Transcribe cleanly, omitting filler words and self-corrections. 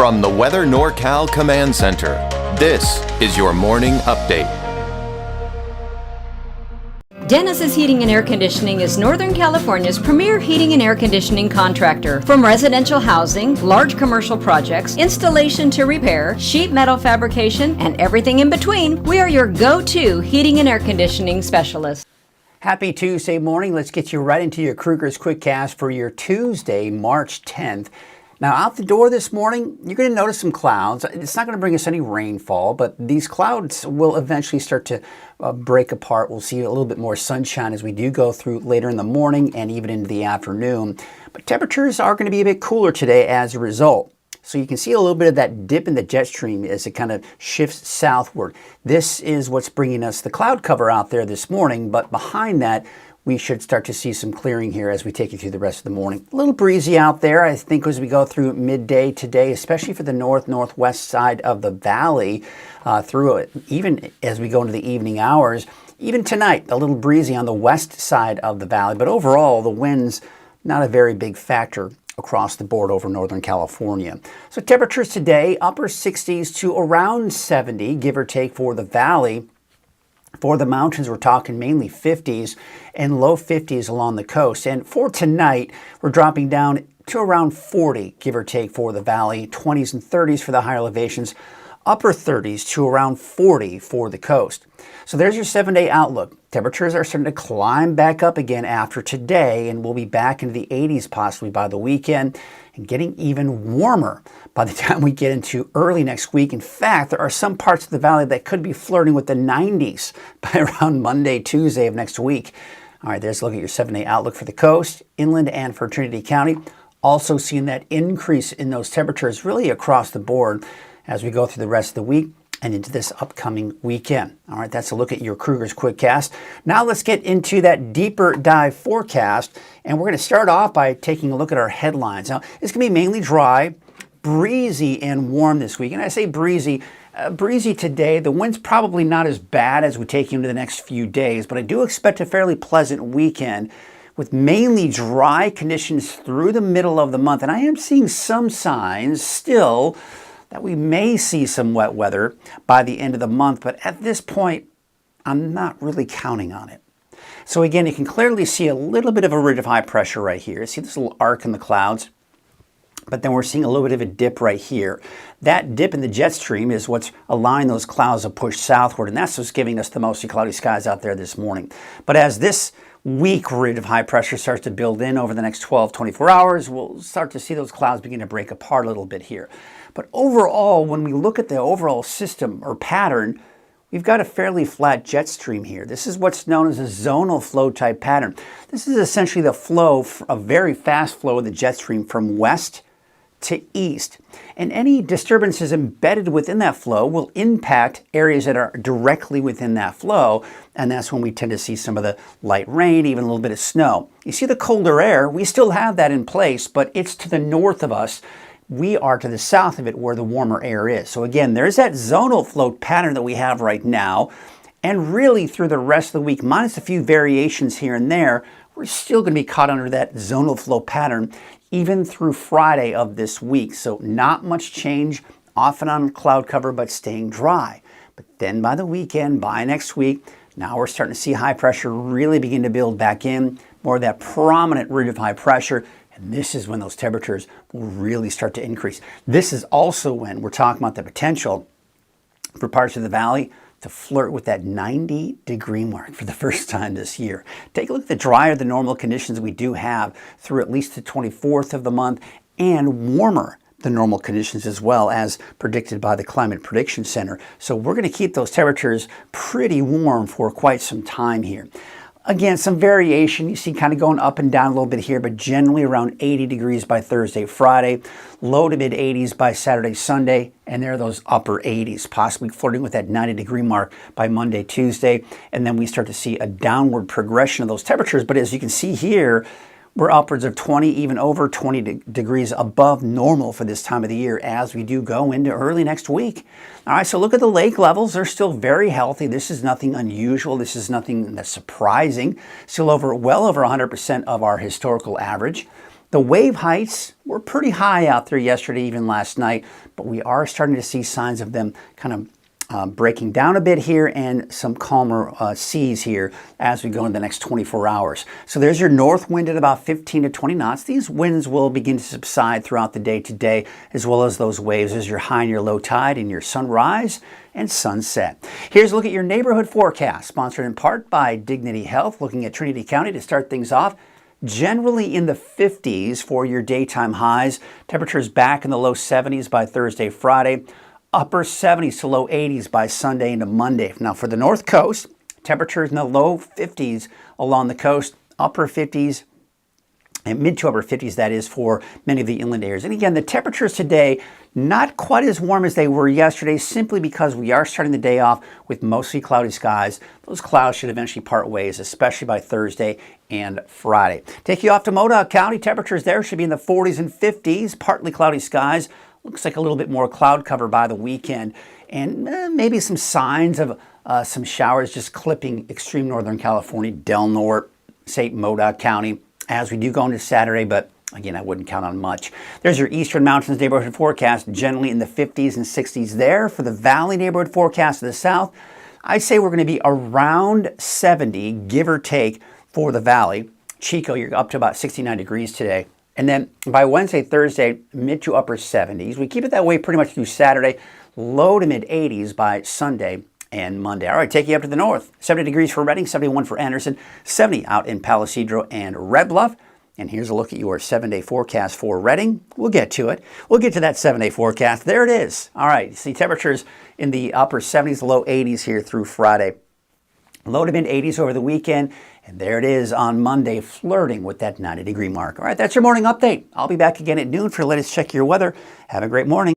From the Weather NorCal Command Center, this is your morning update. Dennis's Heating and Air Conditioning is Northern California's premier heating and air conditioning contractor. From residential housing, large commercial projects, installation to repair, sheet metal fabrication, and everything in between, we are your go-to heating and air conditioning specialist. Happy Tuesday morning. Let's get you right into your Krueger's Quickcast for your Tuesday, March 10th. Now, out the door this morning, you're going to notice some clouds. It's not going to bring us any rainfall, but these clouds will eventually start to break apart. We'll see a little bit more sunshine as we do go through later in the morning and even into the afternoon. But temperatures are going to be a bit cooler today as a result. So you can see a little bit of that dip in the jet stream as it kind of shifts southward. This is what's bringing us the cloud cover out there this morning, but behind that, we should start to see some clearing here as we take you through the rest of the morning. A little breezy out there, I think, as we go through midday today, especially for the northwest side of the valley, through it, even as we go into the evening hours. Even tonight, a little breezy on the west side of the valley, but overall, the wind's not a very big factor across the board over Northern California. So temperatures today, upper 60s to around 70, give or take, for the valley. For the mountains, we're talking mainly 50s and low 50s along the coast. And for tonight, we're dropping down to around 40, give or take, for the valley, 20s and 30s for the higher elevations, upper 30s to around 40 for the coast. So there's your 7-day outlook. Temperatures are starting to climb back up again after today, and we'll be back into the 80s possibly by the weekend, and getting even warmer by the time we get into early next week. In fact, there are some parts of the valley that could be flirting with the 90s by around Monday, Tuesday of next week. All right, there's a look at your 7-day outlook for the coast, inland, and for Trinity County. Also seeing that increase in those temperatures really across the board as we go through the rest of the week and into this upcoming weekend. All right, that's a look at your Krueger's Quickcast. Now let's get into that deeper dive forecast, and we're going to start off by taking a look at our headlines. Now, it's going to be mainly dry, breezy, and warm this week. And I say breezy today. The wind's probably not as bad as we take you into the next few days, but I do expect a fairly pleasant weekend with mainly dry conditions through the middle of the month. And I am seeing some signs still that we may see some wet weather by the end of the month, but at this point, I'm not really counting on it. So again, you can clearly see a little bit of a ridge of high pressure right here. See this little arc in the clouds? But then we're seeing a little bit of a dip right here. That dip in the jet stream is what's allowing those clouds to push southward, and that's what's giving us the mostly cloudy skies out there this morning. But as this weak ridge of high pressure starts to build in over the next 24 hours, we'll start to see those clouds begin to break apart a little bit here. But overall, when we look at the overall system or pattern, we've got a fairly flat jet stream here. This is what's known as a zonal flow type pattern. This is essentially the flow, a very fast flow of the jet stream from west to east. And any disturbances embedded within that flow will impact areas that are directly within that flow. And that's when we tend to see some of the light rain, even a little bit of snow. You see the colder air, we still have that in place, but it's to the north of us. We are to the south of it where the warmer air is. So again, there's that zonal flow pattern that we have right now. And really through the rest of the week, minus a few variations here and there, we're still going to be caught under that zonal flow pattern even through Friday of this week. So not much change, off and on cloud cover, but staying dry. But then by the weekend, by next week, now we're starting to see high pressure really begin to build back in, more of that prominent ridge of high pressure. And this is when those temperatures will really start to increase. This is also when we're talking about the potential for parts of the valley to flirt with that 90-degree mark for the first time this year. Take a look at the drier than normal conditions we do have through at least the 24th of the month, and warmer than normal conditions as well, as predicted by the Climate Prediction Center. So we're going to keep those temperatures pretty warm for quite some time here. Again, some variation. You see kind of going up and down a little bit here, but generally around 80 degrees by Thursday, Friday, low to mid 80s by Saturday, Sunday, and there are those upper 80s, possibly flirting with that 90-degree mark by Monday, Tuesday, and then we start to see a downward progression of those temperatures. But as you can see here, we're upwards of 20, even over 20 degrees above normal for this time of the year as we do go into early next week. All right, so look at the lake levels. They're still very healthy. This is nothing unusual. This is nothing that's surprising. Still well over 100% of our historical average. The wave heights were pretty high out there yesterday, even last night, but we are starting to see signs of them kind of breaking down a bit here and some calmer seas here as we go into the next 24 hours. So there's your north wind at about 15 to 20 knots. These winds will begin to subside throughout the day today, as well as those waves as your high and your low tide and your sunrise and sunset. Here's a look at your neighborhood forecast, sponsored in part by Dignity Health, looking at Trinity County to start things off. Generally in the 50s for your daytime highs. Temperatures back in the low 70s by Thursday, Friday. Upper 70s to low 80s by Sunday into Monday. Now for the North Coast, temperatures in the low 50s along the coast, upper 50s and mid to upper 50s, that is, for many of the inland areas. And again, the temperatures today, not quite as warm as they were yesterday, simply because we are starting the day off with mostly cloudy skies. Those clouds should eventually part ways, especially by Thursday and Friday. Take you off to Modoc County. Temperatures there should be in the 40s and 50s, partly cloudy skies. Looks like a little bit more cloud cover by the weekend, and maybe some signs of some showers just clipping extreme northern California, Del Norte, St. Modoc County, as we do go into Saturday, but again, I wouldn't count on much. There's your Eastern Mountains neighborhood forecast, generally in the 50s and 60s there. For the Valley neighborhood forecast to the south, I'd say we're going to be around 70, give or take, for the Valley. Chico, you're up to about 69 degrees today. And then by Wednesday, Thursday, mid to upper 70s. We keep it that way pretty much through Saturday, low to mid 80s by Sunday and Monday. All right, take you up to the north. 70 degrees for Redding, 71 for Anderson, 70 out in Palisadro and Red Bluff. And here's a look at your 7-day forecast for Redding. We'll get to it. We'll get to that 7-day forecast. There it is. All right, see temperatures in the upper 70s, low 80s here through Friday. Low to mid 80s over the weekend. And there it is on Monday, flirting with that 90-degree mark. All right, that's your morning update. I'll be back again at noon for the latest check your weather. Have a great morning.